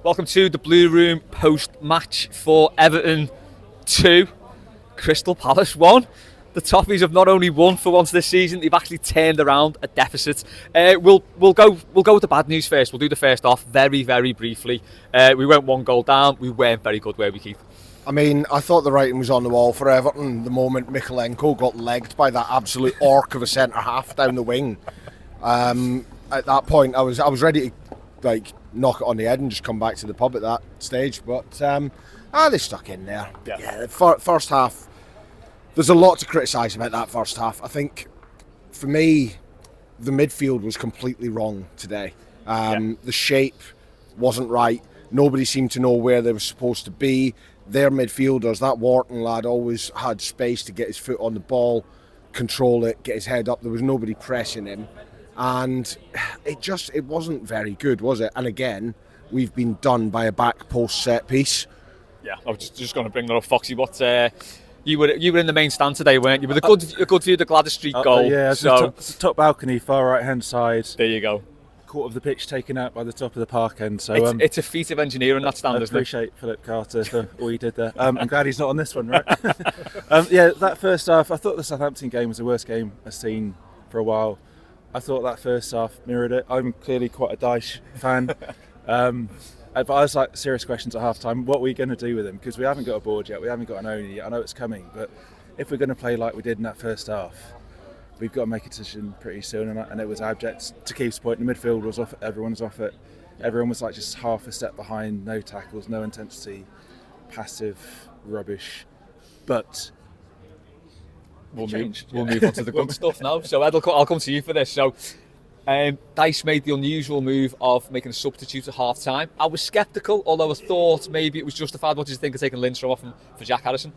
Welcome to the Blue Room post-match for Everton 2, Crystal Palace 1. The Toffees have not only won for once this season, they've actually turned around a deficit. We'll go with the bad news first. We'll do the first off very, very briefly. We went 1 goal down. We weren't very good, were we, Keith? I mean, I thought the writing was on the wall for Everton the moment Mikalenko got legged by that absolute orc of a centre-half down the wing. At that point, I was ready to knock it on the head and just come back to the pub at that stage. But they stuck in there. Yeah, the first half, there's a lot to criticise about that first half. I think, for me, the midfield was completely wrong today. The shape wasn't right. Nobody seemed to know where they were supposed to be. Their midfielders, that Wharton lad, always had space to get his foot on the ball, control it, get his head up. There was nobody pressing him. And it wasn't very good, was it? And again, we've been done by a back post set piece. Yeah, I was just going to bring that up, Foxy. What you were in the main stand today, weren't you? With a good view of the Gladys Street goal. Yeah, so it's the top balcony, far right hand side. There you go. Quarter of the pitch taken out by the top of the park end. So it's a feat of engineering, that stand, isn't it? I appreciate Philip Carter for all he did there. I'm glad he's not on this one, right? That first half, I thought the Southampton game was the worst game I've seen for a while. I thought that first half mirrored it. I'm clearly quite a Dyche fan. But I was like, serious questions at half time. What are we going to do with him? Because we haven't got a board yet. We haven't got an owner yet. I know it's coming. But if we're going to play like we did in that first half, we've got to make a decision pretty soon. And it was abject. To Keith's point, the midfield was off it. Everyone was off it. Everyone was like just half a step behind. No tackles, no intensity, passive, rubbish. But We'll move on to the good stuff now. So Ed, I'll come to you for this. So Dyche made the unusual move of making a substitute at half time. I was sceptical, although I thought maybe it was justified. What did you think of taking Lindstrom off for Jack Harrison?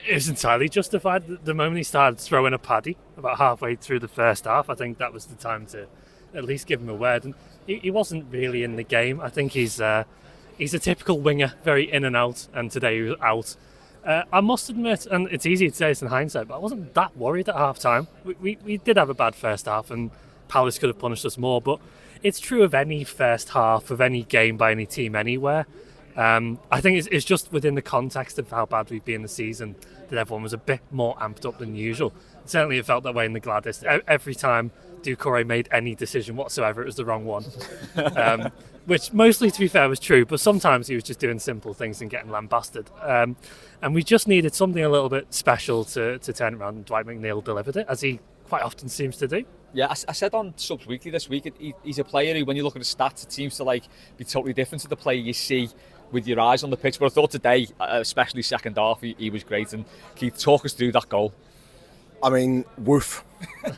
It was entirely justified. The moment he started throwing a paddy about halfway through the first half, I think that was the time to at least give him a word. And he wasn't really in the game. I think he's a typical winger, very in and out, and today he was out. I must admit, and it's easy to say this in hindsight, but I wasn't that worried at half-time. We did have a bad first half, and Palace could have punished us more, but it's true of any first half of any game by any team anywhere. I think it's just within the context of how bad we've been this season that everyone was a bit more amped up than usual. Certainly it felt that way in the Gladys. Every time Doucouré made any decision whatsoever, it was the wrong one. Which mostly, to be fair, was true, but sometimes he was just doing simple things and getting lambasted. And we just needed something a little bit special to turn it around, and Dwight McNeil delivered it, as he quite often seems to do. Yeah, I said on Subs Weekly this week, he's a player who, when you look at the stats, it seems to be totally different to the player you see with your eyes on the pitch. But I thought today, especially second half, he was great. And Keith, talk us through that goal. I mean, woof.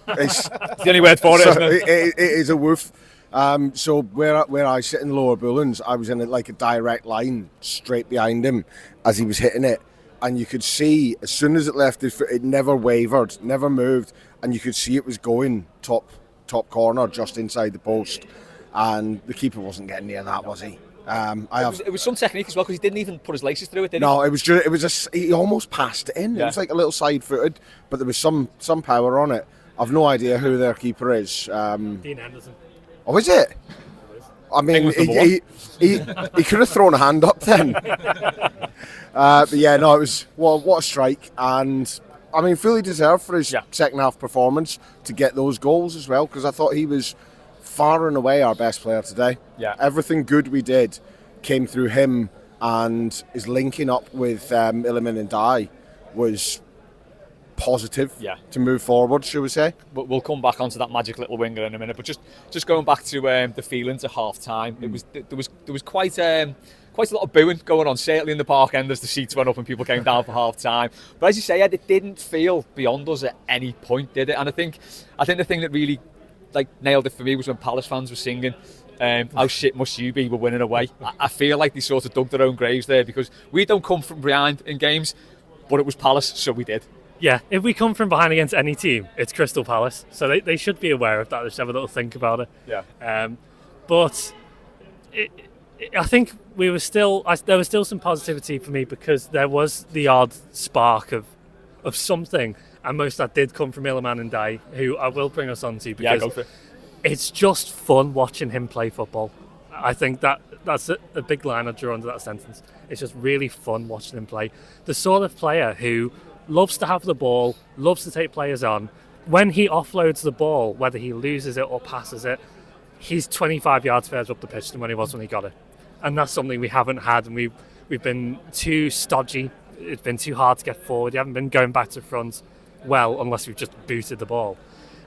It's the only word for it, isn't it? It is a woof. So where I sit in the lower Bullens, I was in a direct line straight behind him as he was hitting it, and you could see as soon as it left his foot, it never wavered, never moved, and you could see it was going top corner, just inside the post, and the keeper wasn't getting near that, was he? It was some technique as well, because he didn't even put his laces through it, did he? No, he almost passed it in. Yeah. It was like a little side-footed, but there was some power on it. I've no idea who their keeper is. Dean Henderson. Oh, is it? I mean, he could have thrown a hand up then. But yeah, no, it was what a strike, and I mean, fully deserved for his second half performance to get those goals as well, because I thought he was far and away our best player today. Yeah, everything good we did came through him, and his linking up with Illiman and Dye was positive to move forward, shall we say. But we'll come back onto that magic little winger in a minute. But just going back to the feelings at half time, there was quite a lot of booing going on, certainly in the park end as the seats went up and people came down for half time. But as you say, Ed, it didn't feel beyond us at any point, did it? And I think the thing that really nailed it for me was when Palace fans were singing how shit must you be, we're winning away. I feel like they sort of dug their own graves there, because we don't come from behind in games, but it was Palace, so we did. Yeah, if we come from behind against any team, it's Crystal Palace. So they should be aware of that. Just have a little think about it. Yeah. But I think there was still some positivity for me, because there was the odd spark of something. And most of that did come from Illiman and Dye, who I will bring us on to, because go for it. It's just fun watching him play football. I think that's a big line I draw under that sentence. It's just really fun watching him play. The sort of player who loves to have the ball, loves to take players on. When he offloads the ball, whether he loses it or passes it, he's 25 yards further up the pitch than when he was when he got it. And that's something we haven't had, and we've been too stodgy. It's been too hard to get forward. You haven't been going back to front well unless we've just booted the ball.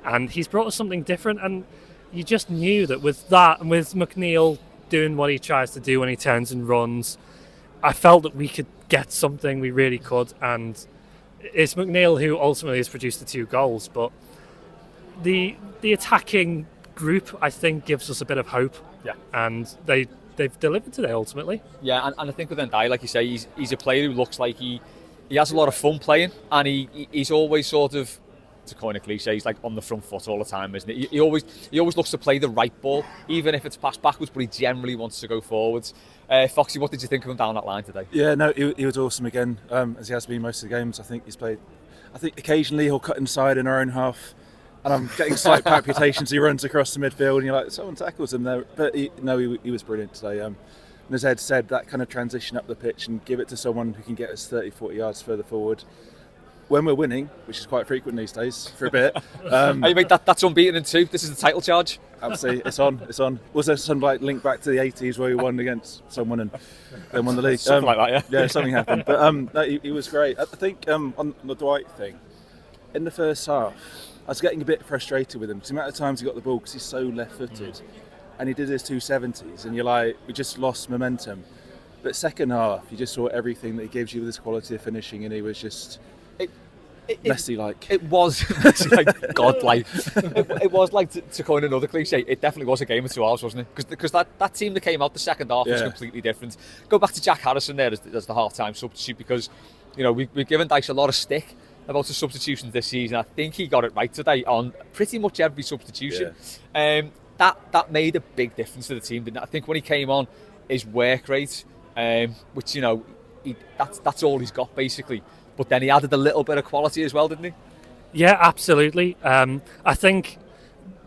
And he's brought us something different, and you just knew that with that and with McNeil doing what he tries to do when he turns and runs, I felt that we could get something, we really could. And it's McNeil who ultimately has produced the 2 goals, but the attacking group, I think, gives us a bit of hope. Yeah. And they've delivered today ultimately. Yeah, and I think with Ndiaye, like you say, he's a player who looks like he has a lot of fun playing, and he's always sort of, to coin a cliche, he's like on the front foot all the time, isn't he? He always looks to play the right ball, even if it's passed backwards, but he generally wants to go forwards. Foxy, what did you think of him down that line today? Yeah, no, he was awesome again, as he has been most of the games. I think occasionally he'll cut inside in our own half, and I'm getting slight palpitations. He runs across the midfield, and you're like, someone tackles him there. But he was brilliant today. And as Ed said, that kind of transition up the pitch and give it to someone who can get us 30, 40 yards further forward. When we're winning, which is quite frequent these days, for a bit. Hey, mate, that's unbeaten in 2. This is the title charge. Absolutely, it's on. Was there some link back to the 80s where we won against someone and then won the league? Something like that, yeah. Yeah, something happened. But no, he was great. I think on the Dwight thing, in the first half, I was getting a bit frustrated with him because the amount of times he got the ball, because he's so left-footed, and he did his 270s, and you're like, we just lost momentum. But second half, you just saw everything that he gives you with his quality of finishing, and he was just Messi-like. It was like godlike. It was like, to coin another cliche, it definitely was a game of 2 halves, wasn't it? Because that team that came out the second half was completely different. Go back to Jack Harrison there as the half-time substitute, because we've given Dyche a lot of stick about the substitutions this season. I think he got it right today on pretty much every substitution. Yeah. That made a big difference to the team, didn't it? I think when he came on, his work rate, which that's all he's got basically. But then he added a little bit of quality as well, didn't he? Yeah, absolutely. I think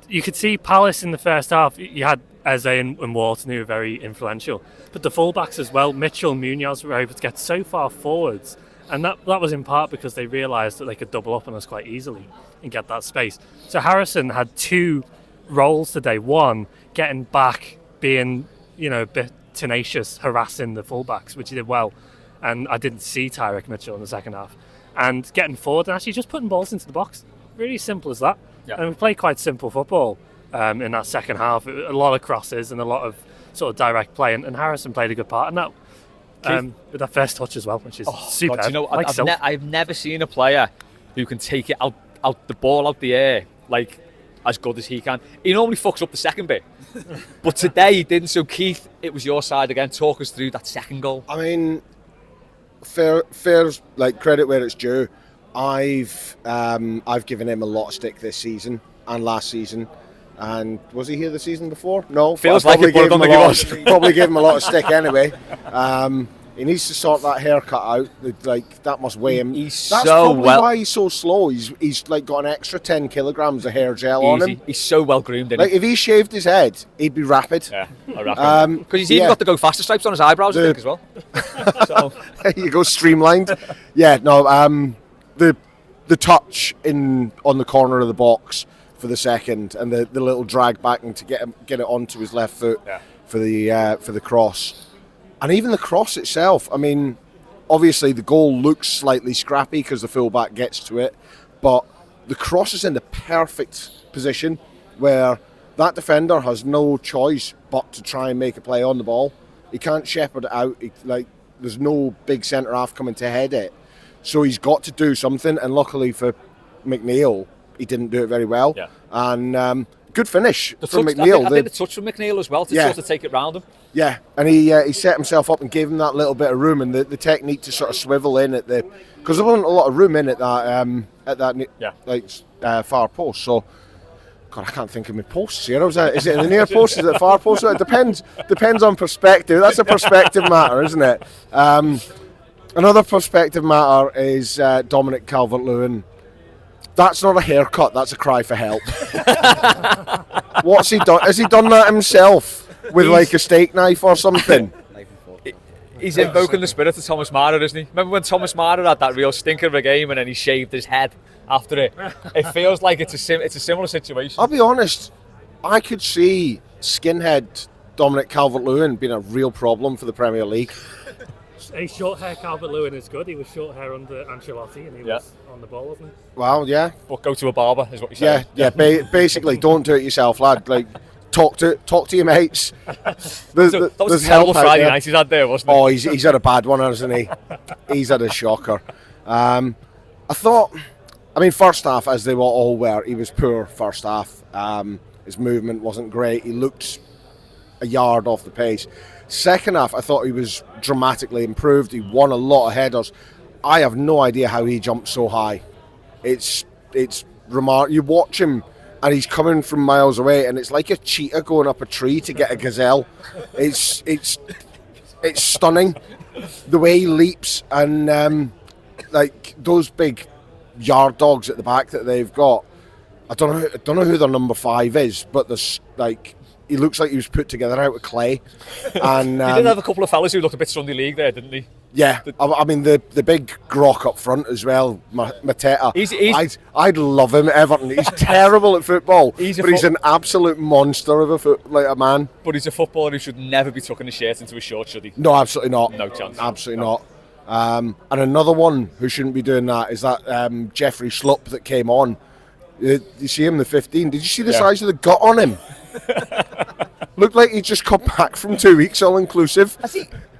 you could see Palace in the first half. You had Eze and Wharton who were very influential, but the fullbacks as well. Mitchell and Munoz were able to get so far forwards, and that was in part because they realised that they could double up on us quite easily and get that space. So Harrison had 2 roles today. One, getting back, being a bit tenacious, harassing the fullbacks, which he did well. And I didn't see Tyreek Mitchell in the second half. And getting forward and actually just putting balls into the box. Really simple as that. Yeah. And we played quite simple football in that second half. A lot of crosses and a lot of sort of direct play. And Harrison played a good part. And that with that first touch as well, which is super. I've never seen a player who can take it out the ball out the air like as good as he can. He normally fucks up the second bit. But today he didn't. So Keith, it was your side again. Talk us through that second goal. I mean, fair, like credit where it's due. I've given him a lot of stick this season and last season. And was he here the season before? No. Feels like it, but I don't think he was. Probably gave him a lot of stick anyway. He needs to sort that haircut out. Like, that must weigh him. That's probably why he's so slow. He's like got an extra 10 kilograms of hair gel on him. He's so well groomed. Like, if he shaved his head, he'd be rapid. Yeah, I reckon. Because he's even got the go faster stripes on his eyebrows, I think, as well. So. There you go, streamlined. Yeah, no. The touch on the corner of the box for the second, and the little drag back and to get it onto his left foot for the cross. And even the cross itself, I mean, obviously the goal looks slightly scrappy because the fullback gets to it, but the cross is in the perfect position where that defender has no choice but to try and make a play on the ball. He can't shepherd it out. There's no big centre-half coming to head it. So he's got to do something, and luckily for McNeil, he didn't do it very well. Yeah. And good finish from McNeil. I think the touch from McNeil as well to sort of take it round him. Yeah, and he set himself up and gave him that little bit of room, and the technique to sort of swivel in at because there wasn't a lot of room in at that far post. So, God, I can't think of my posts here. Is it in the near post? Is it the far post? It depends on perspective. That's a perspective matter, isn't it? Another perspective matter is Dominic Calvert-Lewin. That's not a haircut. That's a cry for help. What's he done? Has he done that himself? with like a steak knife or something. He's invoking the spirit of Thomas Mara, isn't he? Remember when Thomas Mara had that real stinker of a game and then he shaved his head after it? It feels like it's a similar situation. I'll be honest, I could see skinhead Dominic Calvert-Lewin being a real problem for the Premier League. A short hair Calvert-Lewin is good. He was short hair under Ancelotti and he was on the ball, wasn't he? Well, yeah. But go to a barber is what you're saying. Yeah. Basically, don't do it yourself, lad. Like, talk to your mates. That was a terrible Friday night he's had there, wasn't it? Oh, he's had a bad one, hasn't he? He's had a shocker. I mean, first half, as they were all were, he was poor first half. His movement wasn't great. He looked a yard off the pace. Second half, I thought he was dramatically improved. He won a lot of headers. I have no idea how he jumped so high. It's remarkable. You watch him and he's coming from miles away, and it's like a cheetah going up a tree to get a gazelle. It's stunning the way he leaps, and like those big yard dogs at the back that they've got. I don't know who their number 5 is, but there's like he looks like he was put together out of clay. And he did have a couple of fellas who looked a bit Sunday League there, didn't he? Yeah, I mean the big grok up front as well, Mateta. I'd love him at Everton. He's terrible at football, but he's an absolute monster of a man. But he's a footballer who should never be tucking his shirt into his shorts, should he? No, absolutely not. No chance. Absolutely not. And another one who shouldn't be doing that is that Jeffrey Schlupp that came on. You see him, the 15. Did you see the size of the gut on him? Looked like he just come back from 2 weeks, all inclusive.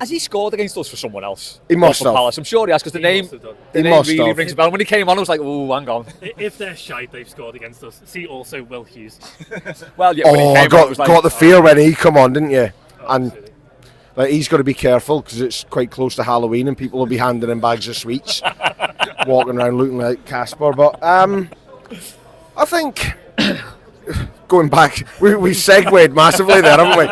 Has he scored against us for someone else? He must have. Palace. I'm sure he has, because the name really rings a bell. When he came on, I was like, oh, hang on. If they're shite, they've scored against us. See also Will Hughes. Well, yeah. When he came on, got the fear when he come on, didn't you? And like, he's got to be careful because it's quite close to Halloween and people will be handing him bags of sweets, walking around looking like Casper. But I think. Going back, we segued massively there, haven't we?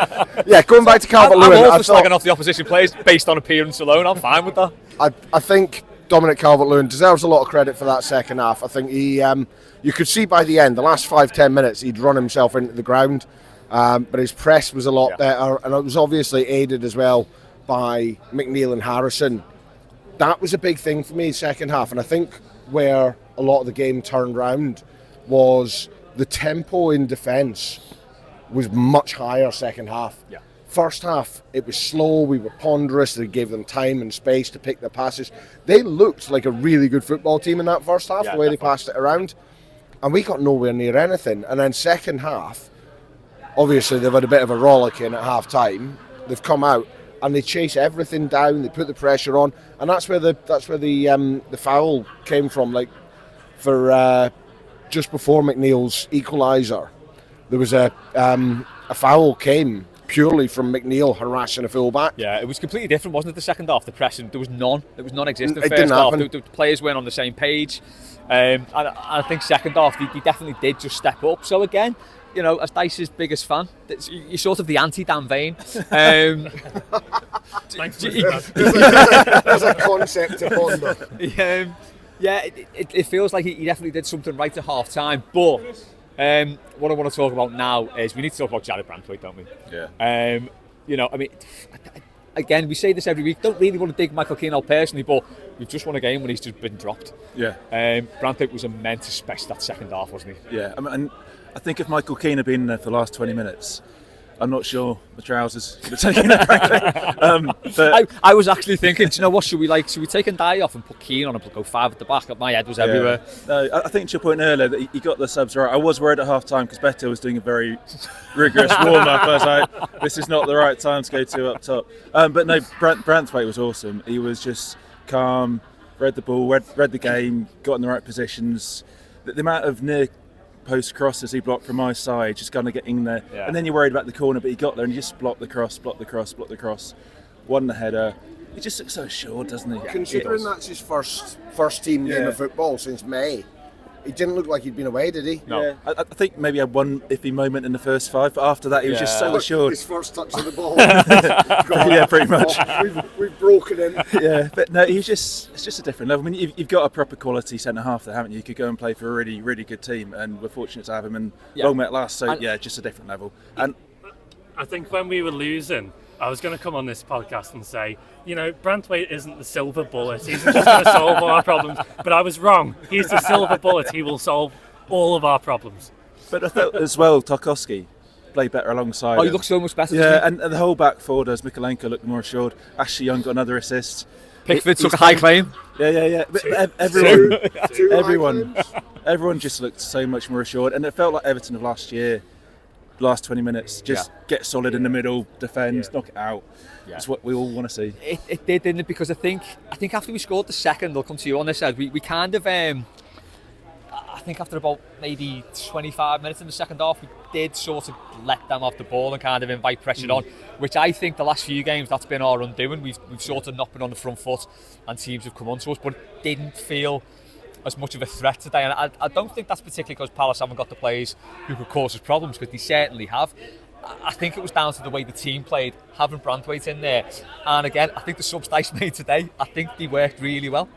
Yeah, going back to Calvert-Lewin. I'm all for slagging off the opposition players based on appearance alone. I'm fine with that. I think Dominic Calvert-Lewin deserves a lot of credit for that second half. I think he, you could see by the end, the last 5-10 minutes, he'd run himself into the ground, but his press was a lot better, and it was obviously aided as well by McNeil and Harrison. That was a big thing for me second half, and I think where a lot of the game turned round was the tempo in defence was much higher second half. Yeah. First half, it was slow, we were ponderous, they gave them time and space to pick their passes. They looked like a really good football team in that first half, the way they passed it around. And we got nowhere near anything. And then second half, obviously they've had a bit of a rollicking at half time. They've come out and they chase everything down, they put the pressure on, and that's where the foul came from. Like for just before McNeil's equaliser, there was a foul came purely from McNeil harassing a fullback. Yeah, it was completely different, wasn't it? The second half, the pressing, there was none. It was non-existent. It first didn't half, happen. the players weren't on the same page. And I think second half, they definitely did just step up. So again, you know, as Dice's biggest fan, you're sort of the anti-Dan Vane. Thanks, There's a concept to ponder. Yeah, it feels like he definitely did something right at half time. But what I want to talk about now is we need to talk about Jared Branthwaite, don't we? Yeah. You know, I mean, again, we say this every week. Don't really want to dig Michael Keane out personally, but we've just won a game when he's just been dropped. Yeah. Branthwaite was immense, especially that second half, wasn't he? Yeah. And I think if Michael Keane had been there for the last 20 minutes, I'm not sure the trousers would have taken it, frankly. But I was actually thinking, do you know what, should we take Ndiaye off and put Keane on and go 5 at the back? My head was everywhere. No, I think to your point earlier that he got the subs right. I was worried at half time because Beto was doing a very rigorous warm up. I was like, this is not the right time to go 2 up top. But no, Branthwaite was awesome. He was just calm, read the ball, read the game, got in the right positions. The amount of near post crosses he blocked from my side, just kind of getting there, and then you're worried about the corner, but he got there and he just blocked the cross, won the header. He just looks so assured, doesn't he? Considering that's his first team game of football since May, he didn't look like he'd been away, did he? No. Yeah. I think maybe he had one iffy moment in the first 5, but after that he was just so assured. His first touch of the ball. Yeah, pretty much. We've broken him. Yeah, but no, it's just a different level. I mean, you've got a proper quality centre half there, haven't you? You could go and play for a really, really good team, and we're fortunate to have him in Longmet last. So yeah, just a different level. And I think when we were losing, I was going to come on this podcast and say, Branthwaite isn't the silver bullet. He's just going to solve all our problems. But I was wrong. He's the silver bullet. He will solve all of our problems. But I thought as well, Tarkowski played better alongside. Oh, he looks so much better. Yeah, and the whole back four does. Mikolenko looked more assured. Ashley Young got another assist. Pickford took a high claim. Yeah. But everyone just looked so much more assured, and it felt like Everton of last year. Last 20 minutes, just get solid in the middle, defend, knock it out. Yeah. It's what we all want to see. It did, didn't it? Because I think after we scored the second, they'll come to you on this side. We kind of, I think after about maybe 25 minutes in the second half, we did sort of let them off the ball and kind of invite pressure on, which I think the last few games that's been our undoing. We've sort of not been on the front foot, and teams have come onto us, but it didn't feel as much of a threat today, and I don't think that's particularly because Palace haven't got the players who could cause us problems, because they certainly have. I think it was down to the way the team played, having Branthwaite in there, and again, I think the subs Dice made today, I think they worked really well.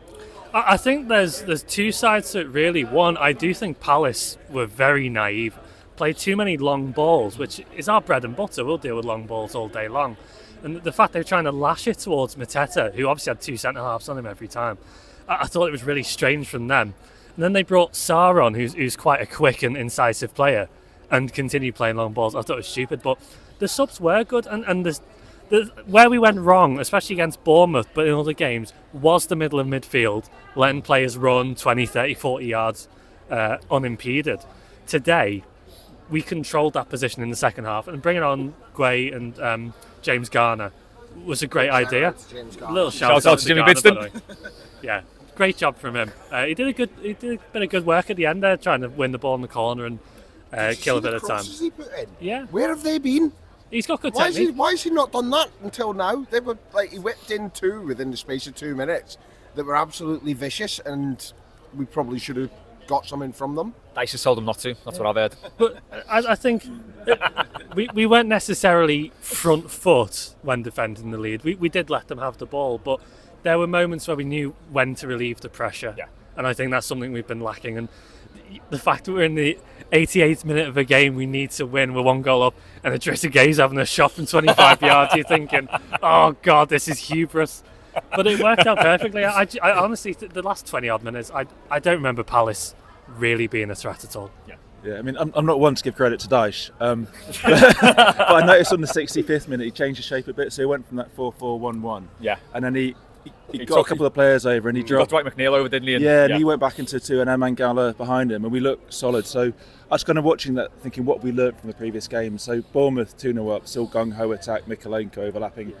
I think there's two sides to it really. One, I do think Palace were very naive, played too many long balls, which is our bread and butter. We'll deal with long balls all day long, and the fact they were trying to lash it towards Mateta, who obviously had two centre halves on him every time, I thought it was really strange from them. And then they brought Sarr on, who's quite a quick and incisive player, and continued playing long balls. I thought it was stupid, but the subs were good. And where we went wrong, especially against Bournemouth, but in other games, was the middle of midfield, letting players run 20, 30, 40 yards unimpeded. Today, we controlled that position in the second half, and bringing on Guay and James Garner was a great idea. A little shout out to Jimmy Bidston. Yeah, great job from him. He did a bit of good work at the end there, trying to win the ball in the corner and kill a bit of time. He put in? Yeah. Where have they been? He's got good technique. Why has he not done that until now? They were he whipped in two within the space of 2 minutes that were absolutely vicious, and we probably should have got something from them. Dice just told them not to. That's what I've heard. But I think we weren't necessarily front foot when defending the lead. We did let them have the ball, but there were moments where we knew when to relieve the pressure. Yeah. And I think that's something we've been lacking. And the fact that we're in the 88th minute of a game, we need to win, we're 1 goal up, and Idrissa Guey's having a shot from 25 yards, you're thinking, oh God, this is hubris. But it worked out perfectly. I honestly, the last 20 odd minutes, I don't remember Palace really being a threat at all. Yeah, I mean, I'm not one to give credit to Daesh, but I noticed on the 65th minute he changed the shape a bit, so he went from that 4-4-1-1. Yeah. And then he got a couple of players over, and he dropped Dwight McNeil over, didn't he? And he went back into 2 and Mangala behind him, and we looked solid. So I was kind of watching that, thinking what we learnt from the previous game. So Bournemouth 2-0 up, still gung-ho attack, Mikolenko overlapping.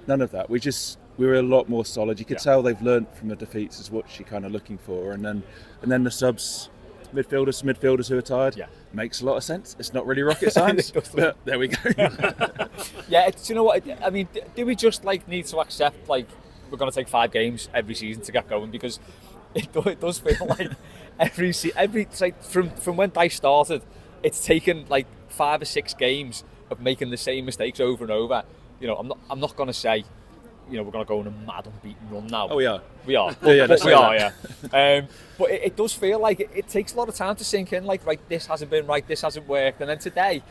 None of that. We were a lot more solid. You could tell they've learnt from the defeats is what you're kind of looking for, and then the subs. Midfielders who are tired. Yeah, makes a lot of sense. It's not really rocket science, but there we go. Yeah, do you know what? I mean, do we just need to accept we're going to take 5 games every season to get going? Because it does feel like every from when Dice started, it's taken 5 or 6 games of making the same mistakes over and over. I'm not going to say, we're going to go on a mad unbeaten run now. Oh, we are. We are. But it does feel like it takes a lot of time to sink in. Right, this hasn't been right, this hasn't worked. And then today,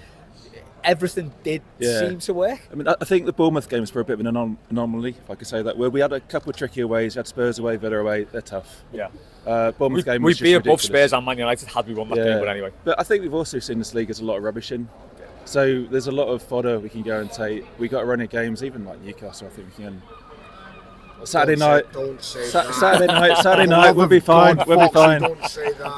everything did seem to work. I mean, I think the Bournemouth games were a bit of an anomaly, if I could say that, where we had a couple of tricky aways. We had Spurs away, Villa away. They're tough. Yeah. Bournemouth game was we'd be above ridiculous. Spurs and Man United had we won that game, but anyway. But I think we've also seen this league as a lot of rubbish in. So there's a lot of fodder we can go and take. We got a run of games, even like Newcastle. I think we can. Saturday night, we'll be fine. We'll be fine.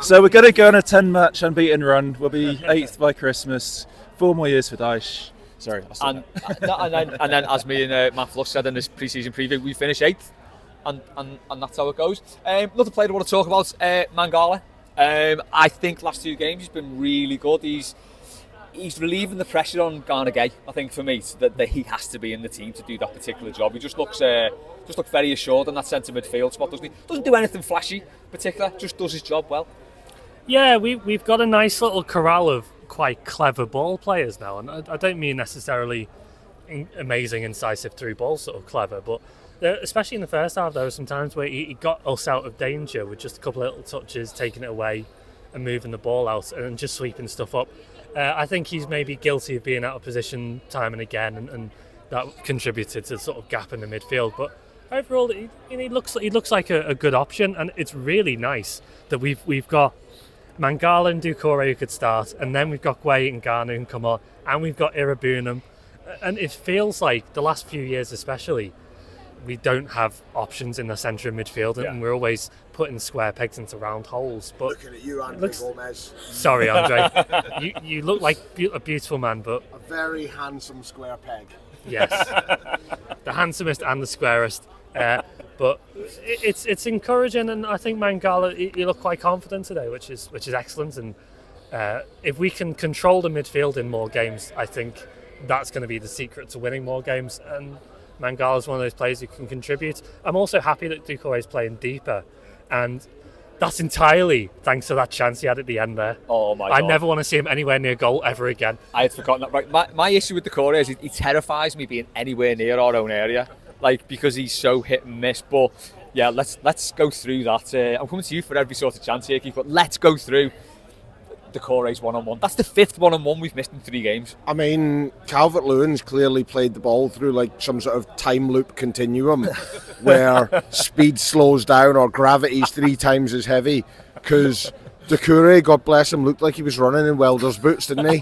So we're going to go on a 10-match unbeaten run. We'll be 8th by Christmas. 4 more years for Daesh. Sorry. And then, as me and Matt Fluss said in this pre-season preview, we finish 8th, and that's how it goes. Another player I want to talk about, Mangala. I think last 2 games he's been really good. He's relieving the pressure on Garner Gay. I think for me that he has to be in the team to do that particular job. He just looks very assured in that centre midfield spot, doesn't he? Doesn't do anything flashy, particular. Just does his job well. Yeah, we've got a nice little corral of quite clever ball players now, and I don't mean necessarily amazing, incisive through balls, sort of clever, but especially in the first half, there were some times where he got us out of danger with just a couple of little touches, taking it away and moving the ball out and just sweeping stuff up. I think he's maybe guilty of being out of position time and again, and that contributed to the sort of gap in the midfield. But overall, he looks like a good option, and it's really nice that we've got Mangala and Doucouré who could start, and then we've got Gueye and Garner who can come on, and we've got Irabunam. And it feels like the last few years especially, we don't have options in the centre of midfield, and we're always putting square pegs into round holes. But looking at you, Andre Gomez. Sorry, Andre. you look like a beautiful man, but a very handsome square peg. Yes, the handsomest and the squarest. But it's encouraging, and I think Mangala, he looked quite confident today, which is excellent. And if we can control the midfield in more games, I think that's going to be the secret to winning more games. And Mangala is one of those players who can contribute. I'm also happy that Doucouré is playing deeper, and that's entirely thanks to that chance he had at the end there. Oh my God. I never want to see him anywhere near goal ever again. I had forgotten that. Right, my issue with Doucouré is he terrifies me being anywhere near our own area, because he's so hit and miss. But yeah, let's go through that. I'm coming to you for every sort of chance here, Keith, but let's go through Doucouré's one-on-one. That's the 5th one-on-one we've missed in 3 games. I mean, Calvert-Lewin's clearly played the ball through like some sort of time loop continuum where speed slows down or gravity's 3 times as heavy, because Doucouré, God bless him, looked like he was running in welder's boots, didn't he?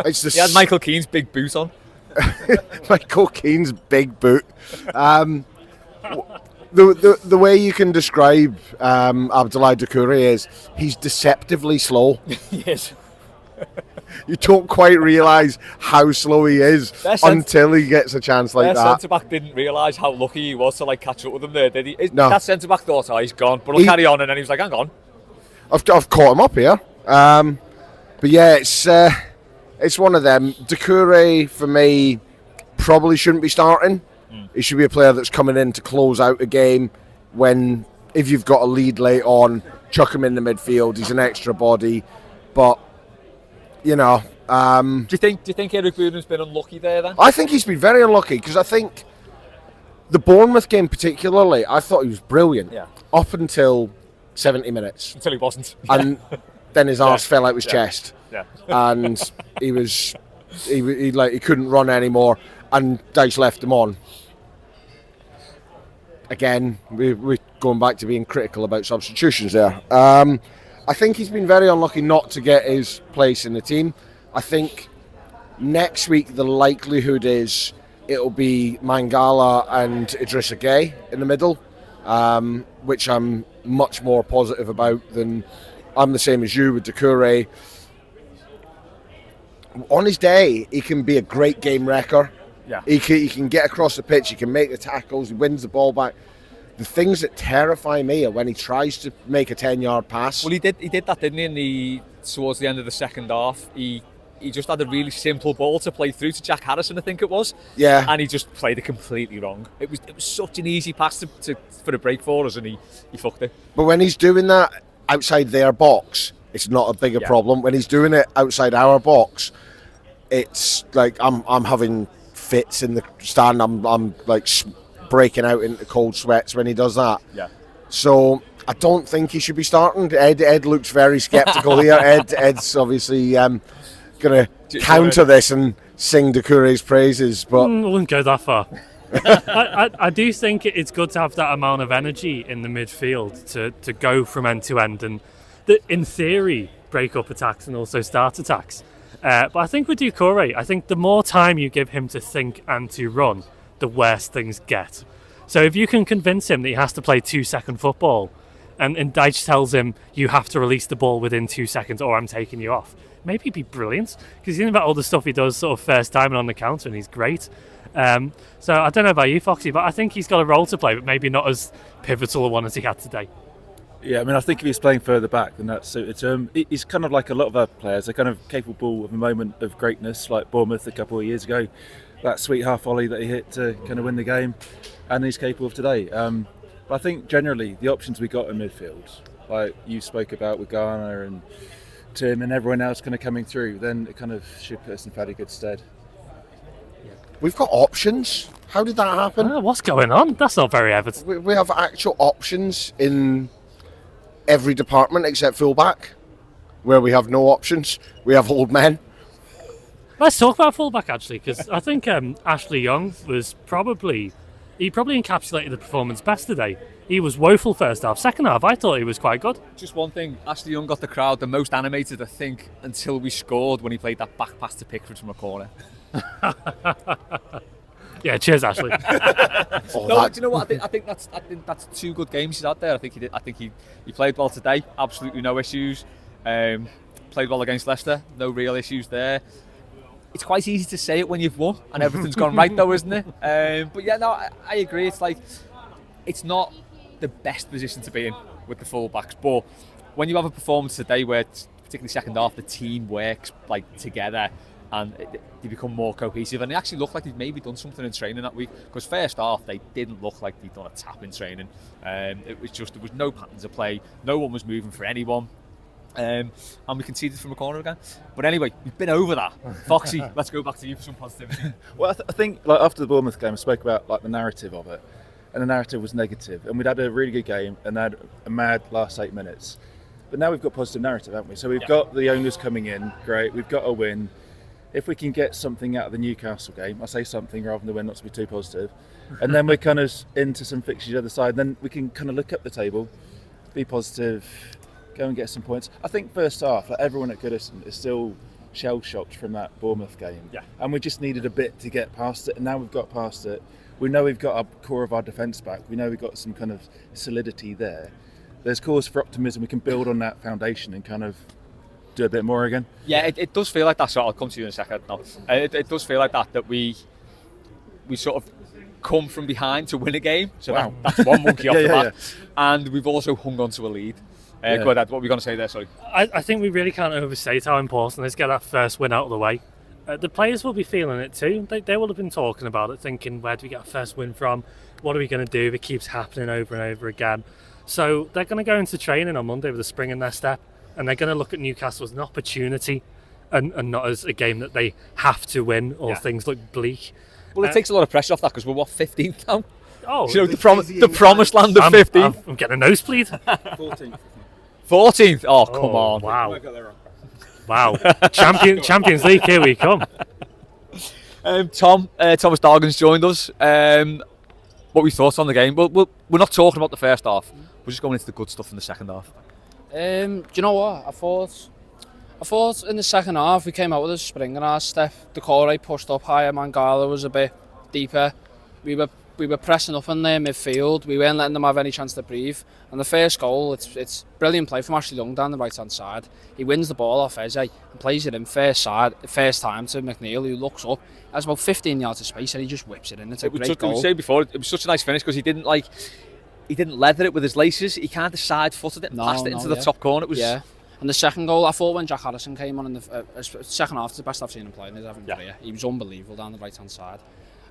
He had Michael Keane's big boot on. Michael Keane's big boot. The way you can describe Abdoulaye Doucouré is he's deceptively slow. Yes. You don't quite realise how slow he is until he gets a chance like that. Their centre-back didn't realise how lucky he was to catch up with him there, did he? No. That centre-back thought, he's gone, but he'll carry on, and then he was like, hang on. I've caught him up here. But yeah, it's one of them. Doucouré, for me, probably shouldn't be starting. He should be a player that's coming in to close out a game if you've got a lead late on, chuck him in the midfield. He's an extra body. But, do you think Irabunam's been unlucky there then? I think he's been very unlucky, because I think the Bournemouth game particularly, I thought he was brilliant up until 70 minutes. Until he wasn't. And then his arse fell out his chest. Yeah. And he couldn't run anymore, and Dyche left him on. Again, we're going back to being critical about substitutions there. I think he's been very unlucky not to get his place in the team. I think next week the likelihood is it'll be Mangala and Idrissa Gueye in the middle, which I'm much more positive about than I'm the same as you with Doucouré. On his day, he can be a great game wrecker. Yeah. He can get across the pitch, he can make the tackles, he wins the ball back. The things that terrify me are when he tries to make a 10-yard pass. Well, he did that, didn't he? Towards the end of the second half, he just had a really simple ball to play through to Jack Harrison, I think it was. Yeah. And he just played it completely wrong. It was such an easy pass for a break for us, and he fucked it. But when he's doing that outside their box, it's not a bigger problem. When he's doing it outside our box, it's like I'm having fits in the stand. I'm like breaking out into cold sweats when he does that. Yeah. So I don't think he should be starting. Ed looks very sceptical here. Ed's obviously going to counter this and sing Doucouré's praises, but I wouldn't go that far. I do think it's good to have that amount of energy in the midfield to go from end to end, and in theory break up attacks and also start attacks. But I think with Doucouré, I think the more time you give him to think and to run, the worse things get. So if you can convince him that he has to play 2-second football, and Dyche tells him you have to release the ball within 2 seconds or I'm taking you off, maybe he'd be brilliant, because you think about all the stuff he does sort of first time and on the counter, and he's great. So I don't know about you, Foxy, but I think he's got a role to play, but maybe not as pivotal a one as he had today. Yeah, I mean, I think if he's playing further back, then that's suited. He's kind of like a lot of our players. They're kind of capable of a moment of greatness, like Bournemouth a couple of years ago. That sweet half volley that he hit to kind of win the game, and he's capable of today. But I think generally the options we got in midfield, like you spoke about with Garner and Tim and everyone else kind of coming through, then it kind of should put us in fairly good stead. we've got options. How did that happen? What's going on? That's not very Everton. We have actual options in every department except fullback, where we have no options. We have old men. Let's talk about fullback actually, because I think Ashley Young probably encapsulated the performance best today. He was woeful first half. Second half, I thought he was quite good. Just one thing, Ashley Young got the crowd the most animated, I think, until we scored when he played that back pass to Pickford from a corner. Yeah, cheers, Ashley. Do you know what? I think that's 2 good games he's had there. I think he played well today. Absolutely no issues. Played well against Leicester. No real issues there. It's quite easy to say it when you've won and everything's gone right, though, isn't it? But yeah, no, I agree. It's like it's not the best position to be in with the full-backs, but when you have a performance today where, particularly second half, the team works like together and they become more cohesive, and they actually look like they've maybe done something in training that week, because first half they didn't look like they'd done a tap in training. It was just, there was no patterns of play, no one was moving for anyone. And we conceded from a corner again. But anyway, we've been over that. Foxy, let's go back to you for some positivity. Well, I think like after the Bournemouth game, I spoke about like the narrative of it, and the narrative was negative. And we'd had a really good game and had a mad last 8 minutes. But now we've got positive narrative, haven't we? So we've got the owners coming in, great. We've got a win. If we can get something out of the Newcastle game, I say something rather than the win, not to be too positive, and then we're kind of into some fixtures the other side. Then we can kind of look up the table, be positive. Go and get some points. I think first half, like everyone at Goodison is still shell-shocked from that Bournemouth game. Yeah. And we just needed a bit to get past it, and now we've got past it. We know we've got our core of our defence back. We know we've got some kind of solidity there. There's cause for optimism. We can build on that foundation and kind of do a bit more again. Yeah, it does feel like that. So I'll come to you in a second. No, it does feel like that we sort of come from behind to win a game. So wow. that's one monkey off the back. Yeah. And we've also hung on to a lead. Go ahead, what were we going to say there? Sorry. I think we really can't overstate how important it is to get that first win out of the way. The players will be feeling it too. They will have been talking about it, thinking, where do we get our first win from? What are we going to do if it keeps happening over and over again? So they're going to go into training on Monday with a spring in their step, and they're going to look at Newcastle as an opportunity and not as a game that they have to win or things look bleak. Well, it takes a lot of pressure off that, because we're 15th now? Oh, you know, the promised land of 15th. I'm getting a nosebleed. 14th. 14th? Oh, come on. Wow. Wow. Champions League, here we come. Thomas Dargan's joined us. What we thought on the game? Well, we're not talking about the first half. We're just going into the good stuff in the second half. Do you know what? I thought in the second half we came out with a spring in our step. Decore pushed up higher, Mangala was a bit deeper. We were pressing up in their midfield. We weren't letting them have any chance to breathe. And the first goal, it's brilliant play from Ashley Young down the right hand side. He wins the ball off Eze and plays it in first time to McNeil, who looks up. Has about 15 yards of space and he just whips it in. It's a great goal. We said before, it was such a nice finish because he didn't leather it with his laces. He kind of side footed it and passed it into the top corner. It was And the second goal, I thought when Jack Harrison came on in the second half, it's the best I've seen him play in his career. He was unbelievable down the right hand side.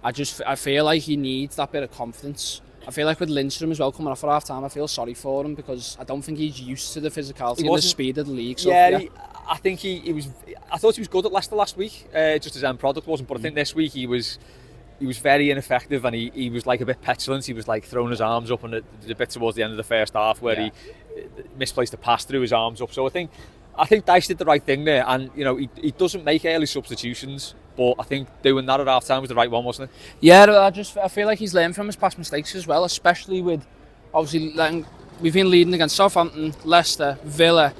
I feel like he needs that bit of confidence. I feel like with Lindstrom as well coming off at half time, I feel sorry for him because I don't think he's used to the physicality and the speed of the league. So, I think he was. I thought he was good at Leicester last week. Just his end product wasn't, but I think this week he was very ineffective and he was like a bit petulant. He was like throwing his arms up, and a bit towards the end of the first half where he misplaced a pass, threw his arms up. So I think Dyche did the right thing there, and you know he doesn't make early substitutions. But I think doing that at half time was the right one, wasn't it? Yeah, I feel like he's learned from his past mistakes as well, especially with obviously we've been leading against Southampton, Leicester, Villa.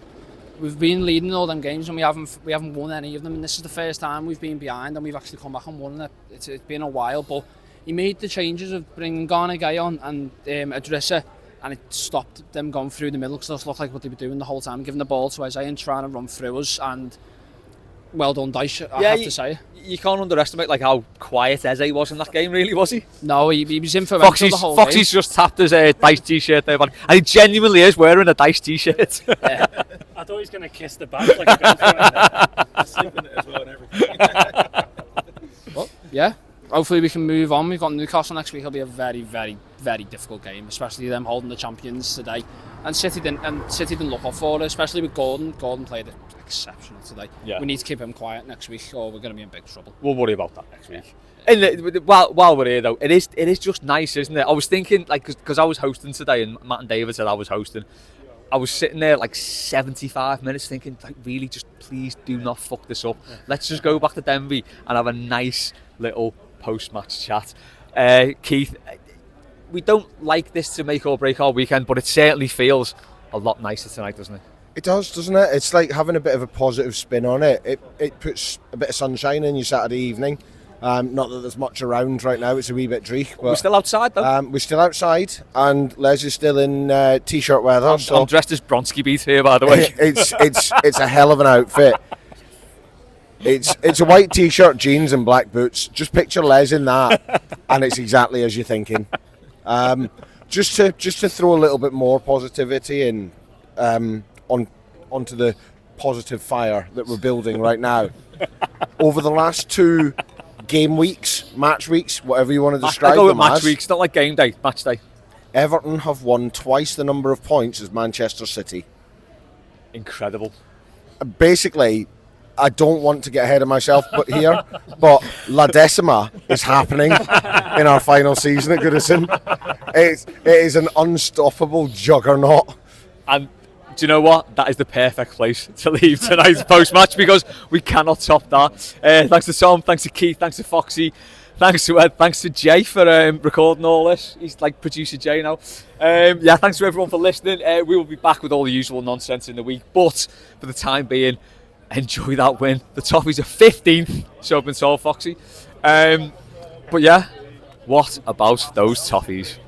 We've been leading all them games and we haven't won any of them. And this is the first time we've been behind and we've actually come back and won it. It's been a while, but he made the changes of bringing Garner Gay on and Adrissa, and it stopped them going through the middle because it looked like what they were doing the whole time, giving the ball to Eze and trying to run through us. And well done, Dyche, I have to say. You can't underestimate how quiet Eze was in that game, really, was he? No, he was influential the whole game. Foxy's just tapped his Dyche t-shirt there, and he genuinely is wearing a Dyche t-shirt. Yeah. I thought he was going to kiss the back like a Sleeping it as well and everything. Well, yeah. Hopefully we can move on. We've got Newcastle next week. It'll be a very, very, very difficult game, especially them holding the champions today. And City didn't look up for it, especially with Gordon. Gordon played exceptional today. Yeah. We need to keep him quiet next week, or we're going to be in big trouble. We'll worry about that next week. And while we're here, though, it is just nice, isn't it? I was thinking, because I was hosting today, and Matt and David said I was hosting. I was sitting there like 75 minutes thinking, like, really, just please do not fuck this up. Let's just go back to Denby and have a nice little post-match chat. Keith, we don't like this to make or break our weekend, but it certainly feels a lot nicer tonight, doesn't it? It does, doesn't it? It's like having a bit of a positive spin on it. It puts a bit of sunshine in your Saturday evening. Not that there's much around right now, it's a wee bit dreich. But we're still outside though. We're still outside, and Les is still in t-shirt weather. I'm dressed as Bronski Beat here, by the way. It's a hell of an outfit. It's a white t-shirt, jeans and black boots. Just picture Les in that, and it's exactly as you're thinking. Just to throw a little bit more positivity in onto the positive fire that we're building right now. Over the last 2 game weeks, match weeks, whatever you want to describe I go with them match as, weeks, not like game day, match day. Everton have won twice the number of points as Manchester City. Incredible. Basically, I don't want to get ahead of myself but La Decima is happening in our final season at Goodison. It is an unstoppable juggernaut. And do you know what? That is the perfect place to leave tonight's post-match, because we cannot top that. Thanks to Tom, thanks to Keith, thanks to Foxy, thanks to Ed, thanks to Jay for recording all this. He's like producer Jay now. Thanks to everyone for listening. We will be back with all the usual nonsense in the week, but for the time being, enjoy that win. The Toffees are 15th, so I've been told, Foxy. But yeah, what about those Toffees?